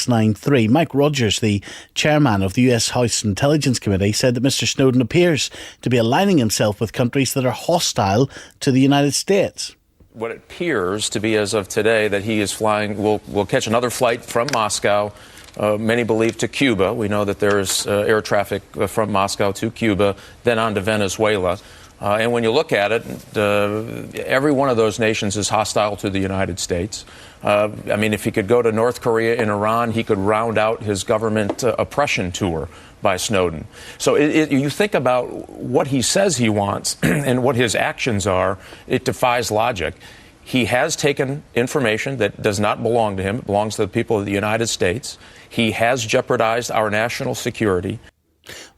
693. Mike Rogers, the chairman of the US House Intelligence Committee, said that Mr Snowden appears to be aligning himself with countries that are hostile to the United States. What it appears to be as of today that he is flying, will catch another flight from Moscow, many believe to Cuba. We know that there is air traffic from Moscow to Cuba, then on to Venezuela. And when you look at it, every one of those nations is hostile to the United States. I mean, if he could go to North Korea and Iran, he could round out his government oppression tour by Snowden. So you think about what he says he wants and what his actions are, it defies logic. He has taken information that does not belong to him. It belongs to the people of the United States. He has jeopardized our national security.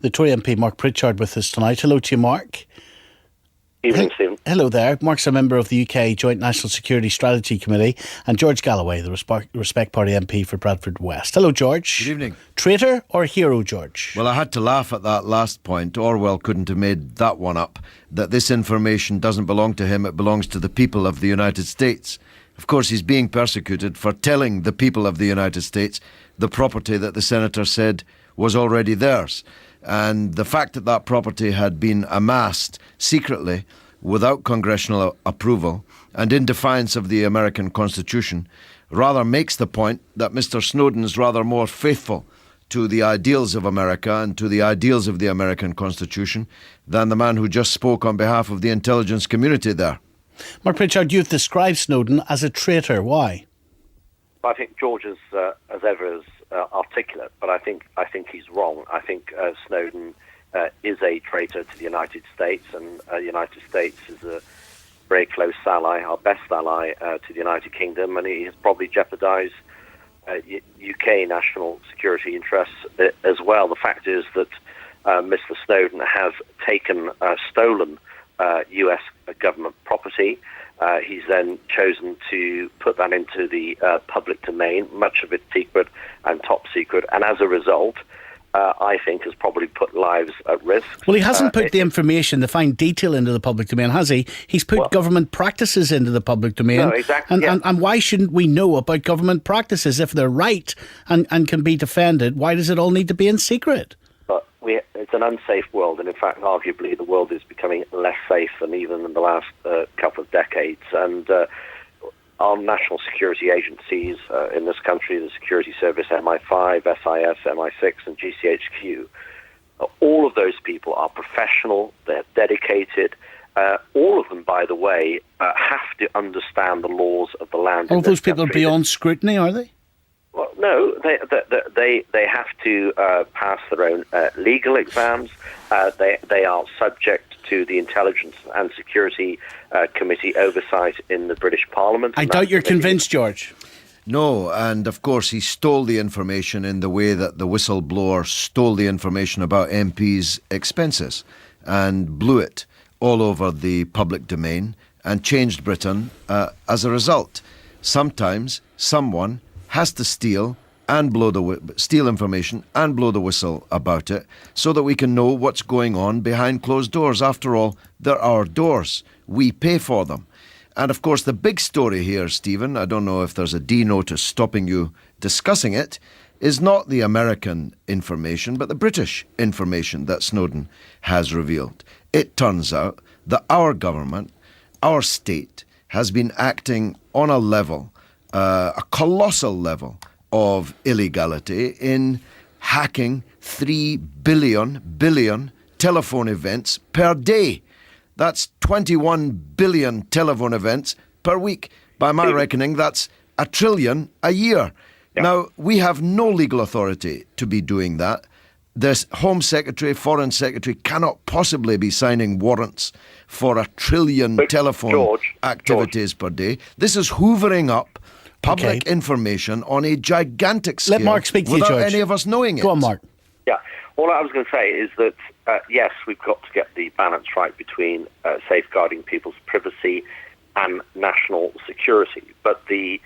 The Tory MP Mark Pritchard with us tonight. Hello to you, Mark. Evening, Stephen. Hello there. Mark's a member of the UK Joint National Security Strategy Committee, and George Galloway, the Respect Party MP for Bradford West. Hello, George. Good evening. Traitor or hero, George? Well, I had to laugh at that last point. Orwell couldn't have made that one up, that this information doesn't belong to him, it belongs to the people of the United States. Of course, he's being persecuted for telling the people of the United States the property that the senator said was already theirs. And the fact that that property had been amassed secretly without congressional approval and in defiance of the American Constitution rather makes the point that Mr. Snowden is rather more faithful to the ideals of America and to the ideals of the American Constitution than the man who just spoke on behalf of the intelligence community there. Mark Pritchard, you've described Snowden as a traitor. Why? I think George is, as ever, is articulate, but I think he's wrong. I think Snowden is a traitor to the United States, and the United States is a very close ally, our best ally to the United Kingdom, and he has probably jeopardised UK national security interests as well. The fact is that Mr. Snowden has stolen US government property. He's then chosen to put that into the public domain, much of it secret and top secret, and as a result, I think has probably put lives at risk. Well, he hasn't put the information, the fine detail into the public domain, has he? He's put government practices into the public domain. No, exactly. And why shouldn't we know about government practices if they're right and can be defended? Why does it all need to be in secret? It's an unsafe world, and in fact, arguably, the world is becoming less safe than even in the last couple of decades. And our national security agencies in this country, the Security Service, MI5, SIS, MI6, and GCHQ, all of those people are professional, they're dedicated. All of them, by the way, have to understand the laws of the land. All those people are beyond scrutiny, are they? Well, no, they have to pass their own legal exams. They are subject to the Intelligence and Security Committee oversight in the British Parliament. I doubt you're convinced, George. No, and of course he stole the information in the way that the whistleblower stole the information about MPs' expenses and blew it all over the public domain and changed Britain as a result. Sometimes someone has to steal information and blow the whistle about it so that we can know what's going on behind closed doors. After all, they're our doors. We pay for them. And of course, the big story here, Stephen, I don't know if there's a D notice stopping you discussing it, is not the American information, but the British information that Snowden has revealed. It turns out that our government, our state, has been acting on a level, a colossal level of illegality in hacking 3 billion telephone events per day. That's 21 billion telephone events per week. By my reckoning, that's 1 trillion a year. Yeah. Now, we have no legal authority to be doing that. The Home Secretary, Foreign Secretary cannot possibly be signing warrants for 1 trillion telephone activities per day. This is hoovering up public information on a gigantic scale. Let Mark speak to you, without George. any of us knowing it. Go on, Mark. Yeah. All I was going to say is that, yes, we've got to get the balance right between safeguarding people's privacy and national security. But the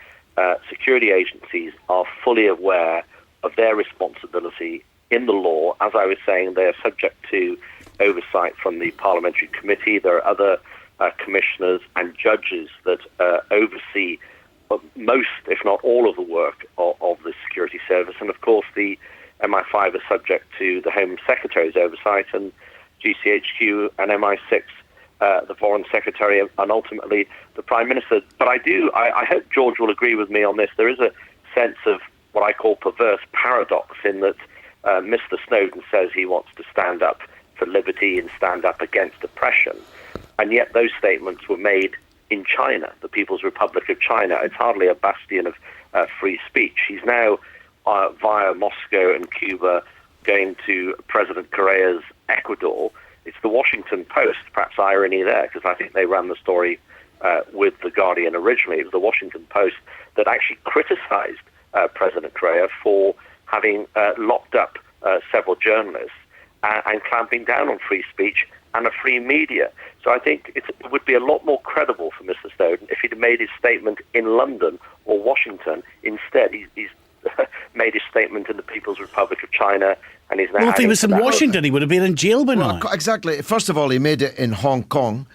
security agencies are fully aware of their responsibility in the law. As I was saying, they are subject to oversight from the Parliamentary Committee. There are other commissioners and judges that oversee most, if not all, of the work of the security service. And of course, the MI5 is subject to the Home Secretary's oversight, and GCHQ and MI6, the Foreign Secretary, and ultimately the Prime Minister. But I hope George will agree with me on this. There is a sense of what I call perverse paradox in that Mr. Snowden says he wants to stand up for liberty and stand up against oppression, and yet those statements were made in China, the People's Republic of China. It's hardly a bastion of free speech. He's now, via Moscow and Cuba, going to President Correa's Ecuador. It's the Washington Post, perhaps irony there, because I think they ran the story with The Guardian originally. It was the Washington Post that actually criticized President Correa for having locked up several journalists and clamping down on free speech and a free media. So I think it would be a lot more credible for Mr. Snowden if he'd made his statement in London or Washington. Instead, he's made his statement in the People's Republic of China, and he's now... Well, if he was in Washington, he would have been in jail by now. Exactly. First of all, he made it in Hong Kong,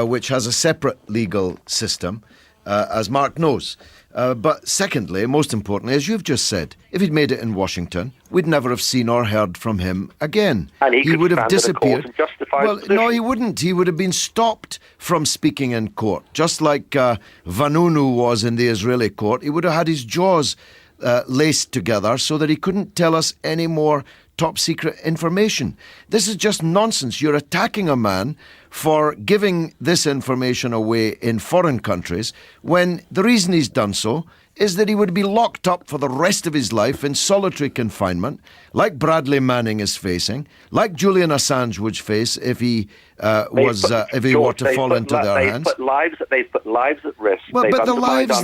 which has a separate legal system, as Mark knows. But secondly, most importantly, as you've just said, if he'd made it in Washington, we'd never have seen or heard from him again. And he would have disappeared. And justify well, no, he wouldn't. He would have been stopped from speaking in court, just like Vanunu was in the Israeli court. He would have had his jaws laced together so that he couldn't tell us any more top secret information. This is just nonsense. You're attacking a man for giving this information away in foreign countries when the reason he's done so is that he would be locked up for the rest of his life in solitary confinement, like Bradley Manning is facing, like Julian Assange would face if he were to fall into their hands. They've put lives at risk. Well, but the lives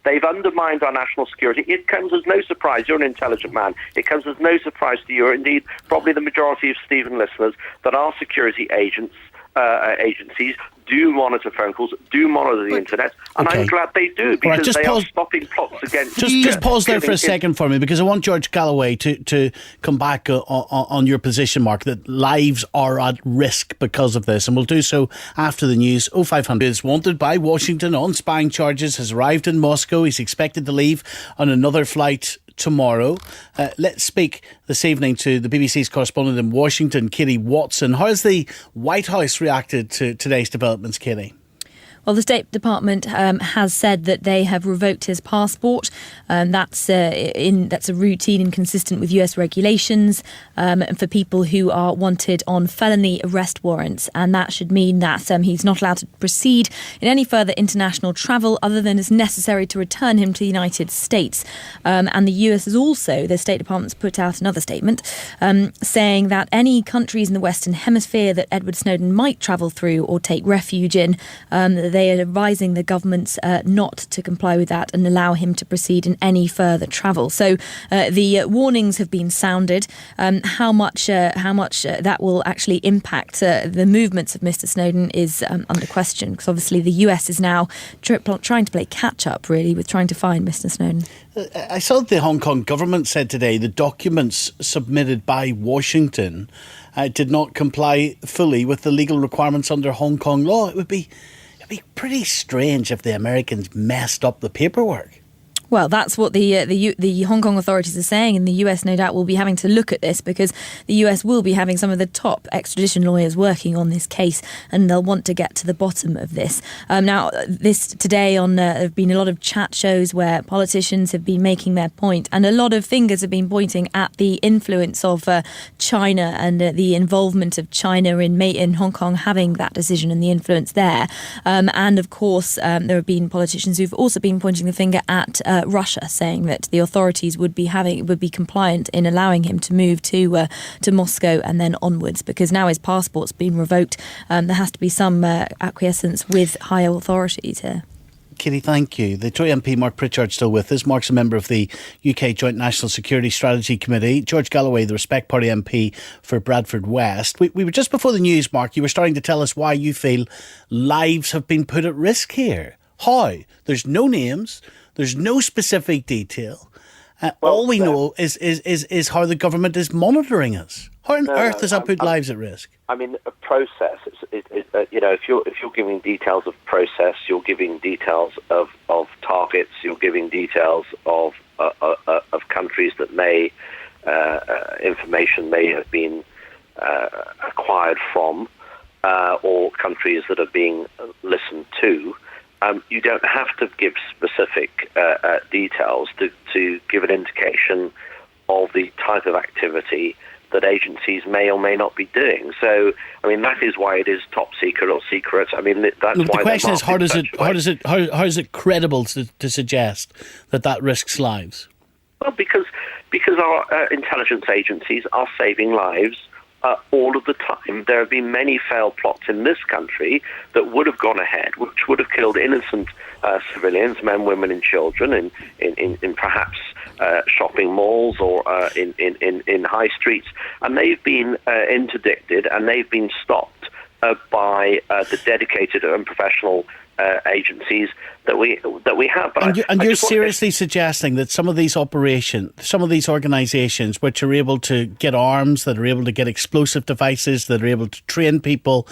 they've undermined our national security. It comes as no surprise. You're an intelligent man. It comes as no surprise to you, or indeed probably the majority of Stephen listeners, that our security agencies do monitor phone calls, do monitor the internet, and I'm glad they do, because they are stopping plots against... Just pause there for a second for me, because I want George Galloway to come back on your position, Mark, that lives are at risk because of this, and we'll do so after the news. 0500 is wanted by Washington on spying charges, has arrived in Moscow. He's expected to leave on another flight tomorrow. Let's speak this evening to the BBC's correspondent in Washington, Katie Watson. How has the White House reacted to today's developments, Katie? Well, the State Department has said that they have revoked his passport. That's a routine and consistent with US regulations for people who are wanted on felony arrest warrants. And that should mean that he's not allowed to proceed in any further international travel other than is necessary to return him to the United States. And the US has also, the State Department's put out another statement saying that any countries in the Western Hemisphere that Edward Snowden might travel through or take refuge in, they are advising the governments not to comply with that and allow him to proceed in any further travel. So the warnings have been sounded. How much that will actually impact the movements of Mr. Snowden is under question, because obviously the US is now trying to play catch up, really, with trying to find Mr. Snowden. I saw that the Hong Kong government said today the documents submitted by Washington did not comply fully with the legal requirements under Hong Kong law. It'd be pretty strange if the Americans messed up the paperwork. Well, that's what the Hong Kong authorities are saying, and the US no doubt will be having to look at this, because the US will be having some of the top extradition lawyers working on this case, and they'll want to get to the bottom of this. Now, this today there have been a lot of chat shows where politicians have been making their point, and a lot of fingers have been pointing at the influence of China and the involvement of China in Hong Kong having that decision and the influence there. And of course, there have been politicians who've also been pointing the finger at Russia, saying that the authorities would be compliant in allowing him to move to Moscow and then onwards, because now his passport's been revoked. There has to be some acquiescence with higher authorities here. Kitty, thank you. The Tory MP Mark Pritchard still with us. Mark's a member of the UK Joint National Security Strategy Committee. George Galloway, the Respect Party MP for Bradford West. We were just before the news, Mark. You were starting to tell us why you feel lives have been put at risk here. How? There's no names. There's no specific detail. All we know is how the government is monitoring us. How on earth does that put lives at risk? I mean, a process. If you're giving details of process, you're giving details of targets, you're giving details of countries that information may have been acquired from, or countries that are being listened to. You don't have to give specific details to give an indication of the type of activity that agencies may or may not be doing. So, I mean, that is why it is top secret or secret. I mean, that's Look, why the question is, how is it credible to suggest that risks lives? Well, because our intelligence agencies are saving lives all of the time. There have been many failed plots in this country that would have gone ahead, which would have killed innocent civilians, men, women, and children in perhaps shopping malls or in high streets, and they've been interdicted and they've been stopped by the dedicated and professional agencies that we have. But you're seriously suggesting that some of these organisations which are able to get arms, that are able to get explosive devices, that are able to train people,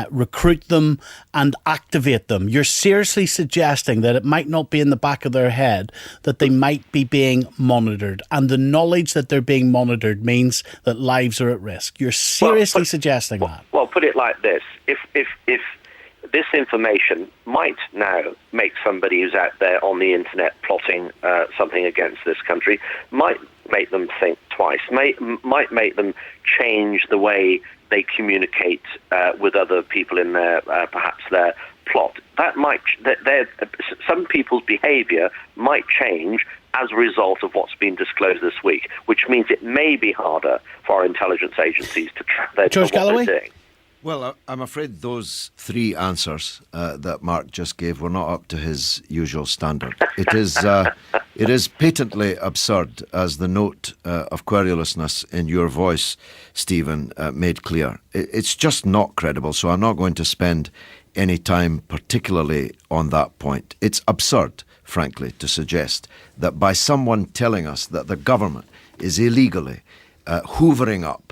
recruit them and activate them, you're seriously suggesting that it might not be in the back of their head that they might be being monitored, and the knowledge that they're being monitored means that lives are at risk? You're seriously suggesting that? Well, put it like this. If this information might now make somebody who's out there on the internet plotting something against this country, might make them think twice, might make them change the way they communicate with other people in their perhaps their plot. Some people's behaviour might change as a result of what's been disclosed this week, which means it may be harder for our intelligence agencies to track what they're doing. Well, I'm afraid those three answers that Mark just gave were not up to his usual standard. It is patently absurd, as the note of querulousness in your voice, Stephen, made clear. It's just not credible, so I'm not going to spend any time particularly on that point. It's absurd, frankly, to suggest that by someone telling us that the government is illegally hoovering up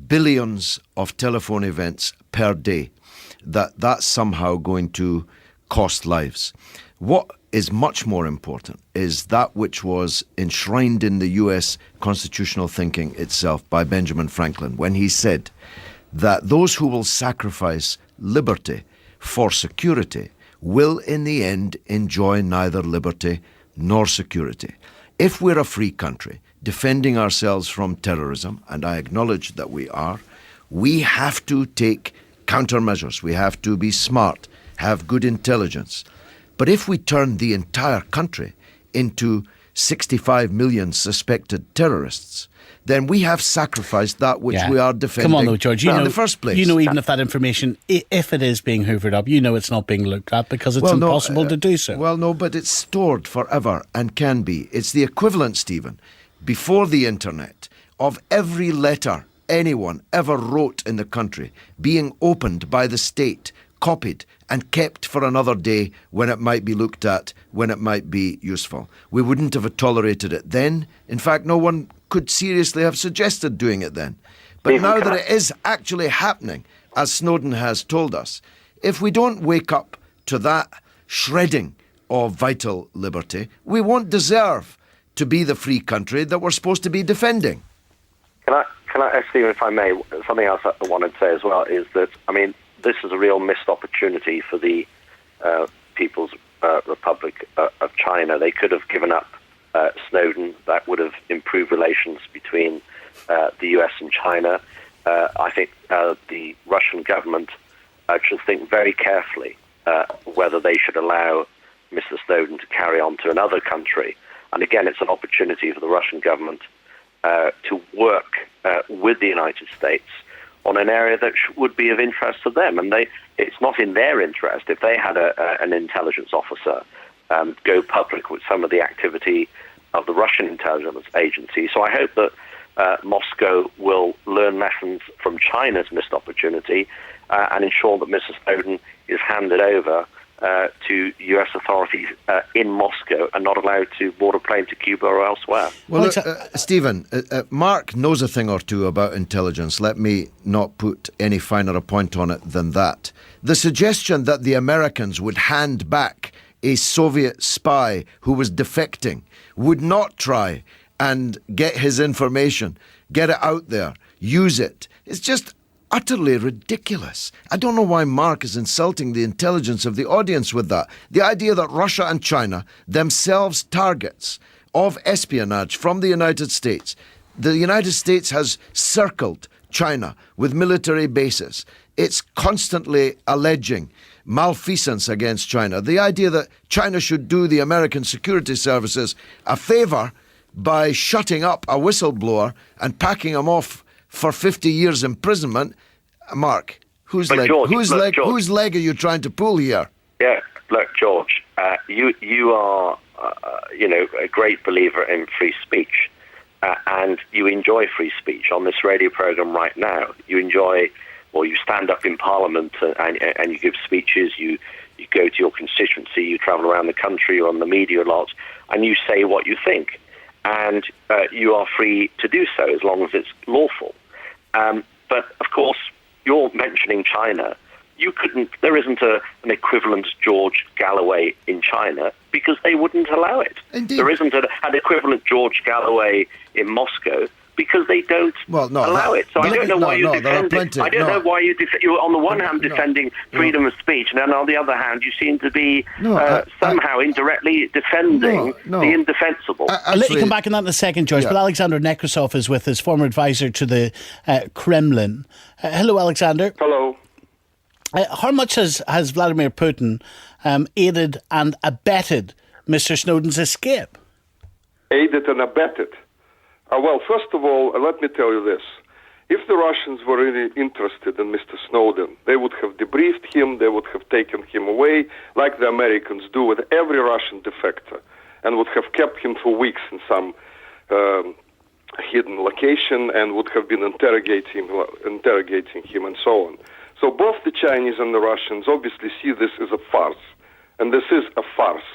billions of telephone events per day, that's somehow going to cost lives. What is much more important is that which was enshrined in the US constitutional thinking itself by Benjamin Franklin, when he said that those who will sacrifice liberty for security will in the end enjoy neither liberty nor security. If we're a free country, defending ourselves from terrorism, and I acknowledge that we are, we have to take countermeasures. We have to be smart, have good intelligence. But if we turn the entire country into 65 million suspected terrorists, then we have sacrificed that which we are defending. Come on, though, George. In the first place. You know, even if that information, if it is being hoovered up, you know it's not being looked at because it's impossible to do so. Well, no, but it's stored forever and can be. It's the equivalent, Stephen, before the internet, of every letter anyone ever wrote in the country being opened by the state, copied and kept for another day when it might be looked at, when it might be useful. We wouldn't have tolerated it then. In fact, no one could seriously have suggested doing it then. But now that it is actually happening, as Snowden has told us, if we don't wake up to that shredding of vital liberty, we won't deserve to be the free country that we're supposed to be defending. Can I, Stephen, if I may, something else I wanted to say as well is that, I mean, this is a real missed opportunity for the People's Republic of China. They could have given up Snowden. That would have improved relations between the US and China. I think the Russian government should think very carefully whether they should allow Mr. Snowden to carry on to another country. And again, it's an opportunity for the Russian government to work with the United States on an area that would be of interest to them. And it's not in their interest if they had an intelligence officer go public with some of the activity of the Russian intelligence agency. So I hope that Moscow will learn lessons from China's missed opportunity and ensure that Mr. Snowden is handed over to U.S. authorities in Moscow and not allowed to board a plane to Cuba or elsewhere. Well, look, Stephen, Mark knows a thing or two about intelligence. Let me not put any finer a point on it than that. The suggestion that the Americans would hand back a Soviet spy who was defecting, would not try and get his information, get it out there, use it, is just utterly ridiculous. I don't know why Mark is insulting the intelligence of the audience with that. The idea that Russia and China, themselves targets of espionage from the United States, the United States has circled China with military bases. It's constantly alleging malfeasance against China. The idea that China should do the American security services a favour by shutting up a whistleblower and packing him off for 50 years imprisonment. Mark, whose leg are you trying to pull here? Yeah, look, George, you are, a great believer in free speech, and you enjoy free speech on this radio program right now. You enjoy, or you stand up in Parliament and you give speeches. You go to your constituency. You travel around the country. You're on the media a lot, and you say what you think. And you are free to do so as long as it's lawful. But, of course, you're mentioning China. There isn't an equivalent George Galloway in China because they wouldn't allow it. Indeed. There isn't an equivalent George Galloway in Moscow because they don't allow it. So I don't know why you defend it. I don't know why you're on the one hand defending freedom of speech, and then on the other hand you seem to be somehow indirectly defending the indefensible. I'll let you come back on that in a second, George, but Alexander Nekrasov is with us, former advisor to the Kremlin. Hello, Alexander. Hello. How much has Vladimir Putin aided and abetted Mr. Snowden's escape? Aided and abetted? Well, first of all, let me tell you this. If the Russians were really interested in Mr. Snowden, they would have debriefed him, they would have taken him away, like the Americans do with every Russian defector, and would have kept him for weeks in some hidden location and would have been interrogating him and so on. So both the Chinese and the Russians obviously see this as a farce, and this is a farce,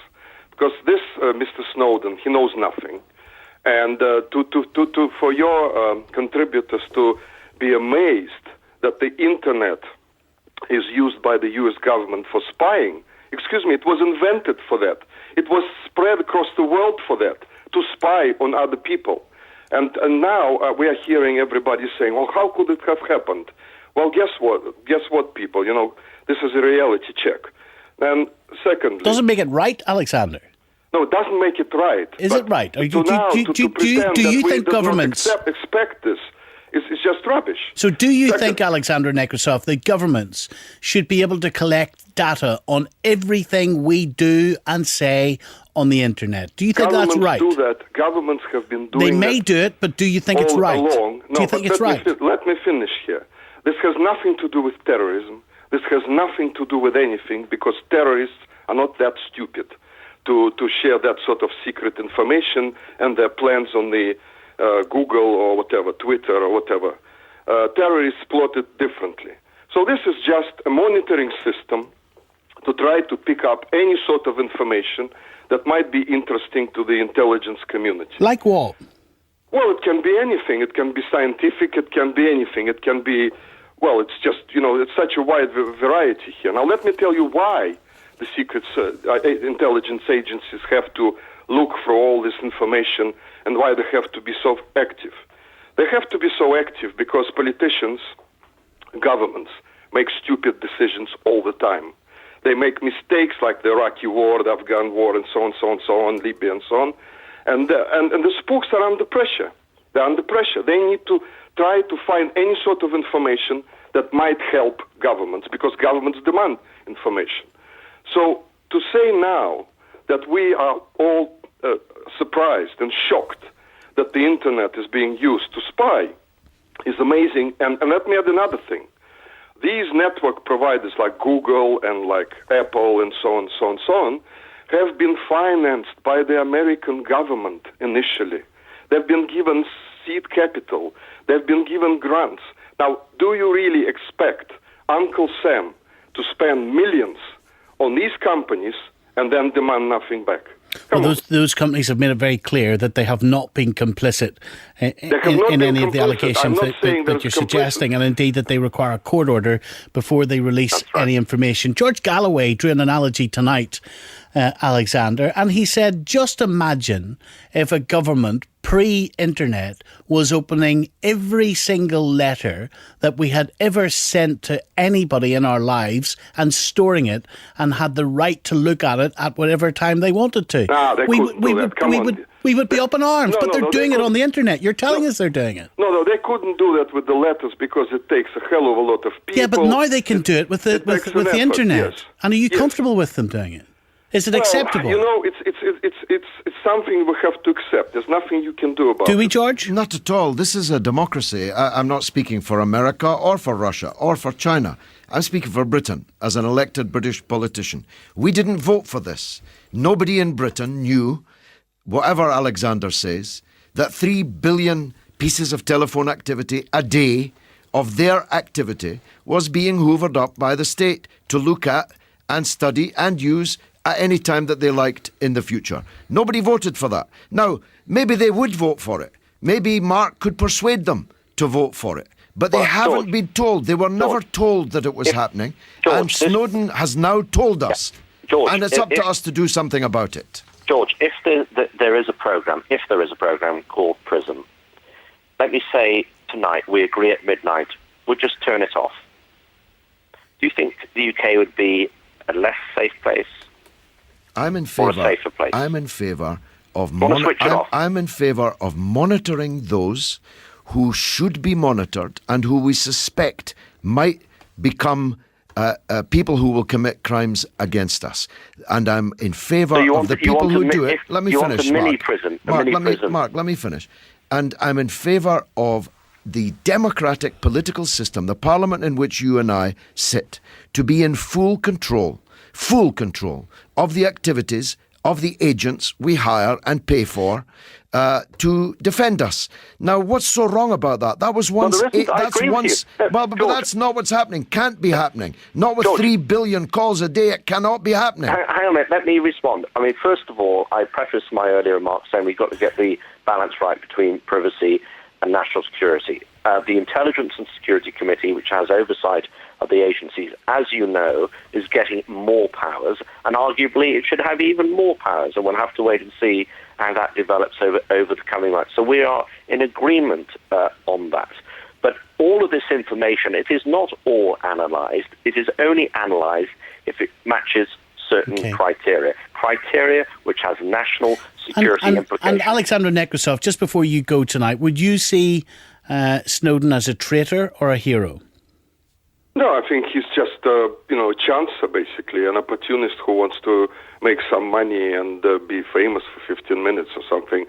because this Mr. Snowden, he knows nothing. And for your contributors to be amazed that the internet is used by the U.S. government for spying, excuse me, it was invented for that. It was spread across the world for that, to spy on other people. And now we are hearing everybody saying, well, how could it have happened? Well, guess what, people? This is a reality check. And secondly... Doesn't make it right, Alexander? No, it doesn't make it right. Is it right? Do you think governments expect this is just rubbish? So do you think, Alexander Nekrasov, that governments should be able to collect data on everything we do and say on the internet? Do you think that's right? Governments do that. Governments have been doing that. They may do it, but do you think it's right? No, do you think it's right? Let me finish here. This has nothing to do with terrorism. This has nothing to do with anything, because terrorists are not that stupid to share that sort of secret information and their plans on the Google or whatever, Twitter or whatever. Terrorists plot it differently. So this is just a monitoring system to try to pick up any sort of information that might be interesting to the intelligence community. Like what? Well, it can be anything. It can be scientific. It can be anything. It can be, well, it's just, it's such a wide variety here. Now, let me tell you why the secret intelligence agencies have to look for all this information and why they have to be so active. They have to be so active because politicians, governments, make stupid decisions all the time. They make mistakes like the Iraqi war, the Afghan war, and so on, Libya and so on. And the spooks are under pressure. They're under pressure. They need to try to find any sort of information that might help governments, because governments demand information. So to say now that we are all surprised and shocked that the internet is being used to spy is amazing. And let me add another thing. These network providers like Google and like Apple and so on, have been financed by the American government initially. They've been given seed capital. They've been given grants. Now, do you really expect Uncle Sam to spend millions on these companies and then demand nothing back. Well, those companies have made it very clear that they have not been complicit in any of the allegations that you're suggesting, and indeed that they require a court order before they release any information. George Galloway drew an analogy tonight, Alexander, and he said, just imagine if a government pre-internet was opening every single letter that we had ever sent to anybody in our lives and storing it, and had the right to look at it at whatever time they wanted to. We would be up in arms, but they're doing it on the internet. You're telling us they're doing it. No, they couldn't do that with the letters because it takes a hell of a lot of people. Yeah, but now they can do it with the internet. Yes. And are you comfortable with them doing it? Is it acceptable? You know, it's something we have to accept. There's nothing you can do about it. Do we, George? Not at all. This is a democracy. I'm not speaking for America or for Russia or for China. I'm speaking for Britain as an elected British politician. We didn't vote for this. Nobody in Britain knew, whatever Alexander says, that 3 billion pieces of telephone activity a day of their activity was being hoovered up by the state to look at and study and use at any time that they liked in the future. Nobody voted for that. Now, maybe they would vote for it. Maybe Mark could persuade them to vote for it. But they haven't been told. They were never told that it was happening. And Snowden has now told us. George, and it's up to us to do something about it. George, if there is a program called PRISM, let me say tonight we agree at midnight, we'll just turn it off. Do you think the UK would be a less safe place? I'm in favour. Or a safer place? I'm in favour of I'm in favour of monitoring those who should be monitored and who we suspect might become people who will commit crimes against us. And I'm in favour of the people who do it. Let me finish, Mark, let me finish. And I'm in favour of the democratic political system, the parliament in which you and I sit, to be in full control of the activities of the agents we hire and pay for to defend us. Now, what's so wrong about that? That was once. But that's not what's happening. Can't be happening. Not with 3 billion calls a day. It cannot be happening. Hang on a minute. Let me respond. I mean, first of all, I prefaced my earlier remarks saying we've got to get the balance right between privacy and national security. The Intelligence and Security Committee, which has oversight of the agencies, as you know, is getting more powers, and arguably it should have even more powers, and we'll have to wait and see how that develops over the coming months. So we are in agreement on that. But all of this information, it is not all analysed. It is only analysed if it matches certain criteria which has national security implications. And Alexander Nekrasov, just before you go tonight, would you see Snowden as a traitor or a hero? No, I think he's just a chancer, basically, an opportunist who wants to make some money and be famous for 15 minutes or something.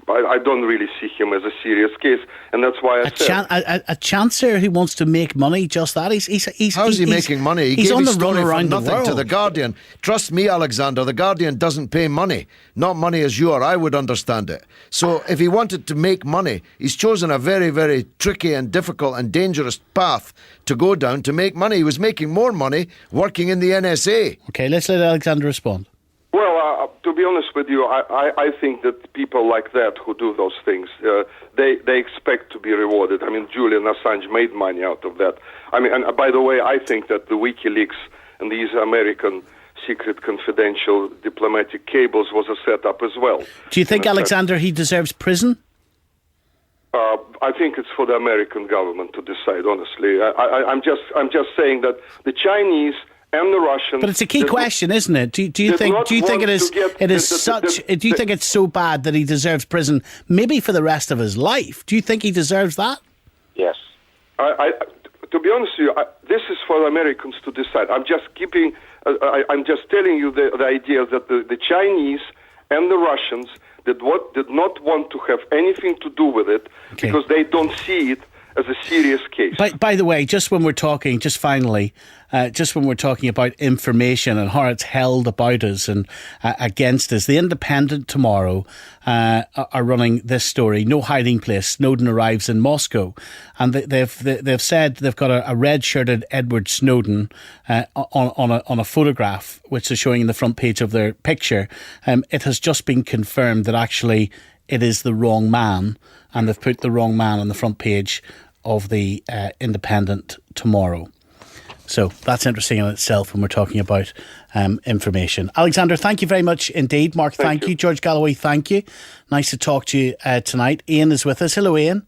I don't really see him as a serious case, and that's why I said a chancer who wants to make money. Just that How's he making money? He's on the run around nothing the world. To the Guardian. Trust me, Alexander. The Guardian doesn't pay money. Not money as you or I would understand it. So if he wanted to make money, he's chosen a very, very tricky and difficult and dangerous path to go down to make money. He was making more money working in the NSA. Okay, let's let Alexander respond. Well, to be honest with you, I think that people like that who do those things, they expect to be rewarded. I mean, Julian Assange made money out of that. I mean, and by the way, I think that the WikiLeaks and these American secret confidential diplomatic cables was a setup as well. Do you think, Alexander, he deserves prison? I think it's for the American government to decide, honestly. I'm just saying that the Chinese and the Russians. But it's a key question, isn't it? Do you think it's so bad that he deserves prison, maybe for the rest of his life? Do you think he deserves that? Yes. To be honest with you, this is for Americans to decide. I'm just telling you the idea that the Chinese and the Russians did not want to have anything to do with it because they don't see it as a serious case. By the way, just when we're talking about information and how it's held about us and against us, The Independent tomorrow are running this story. No hiding place. Snowden arrives in Moscow, and they've said they've got a red-shirted Edward Snowden on a photograph, which is showing in the front page of their picture. It has just been confirmed that actually it is the wrong man, and they've put the wrong man on the front page of the Independent tomorrow. So that's interesting in itself when we're talking about information. Alexander, thank you very much indeed. Mark, thank you. George Galloway, thank you. Nice to talk to you tonight. Ian is with us. Hello, Ian.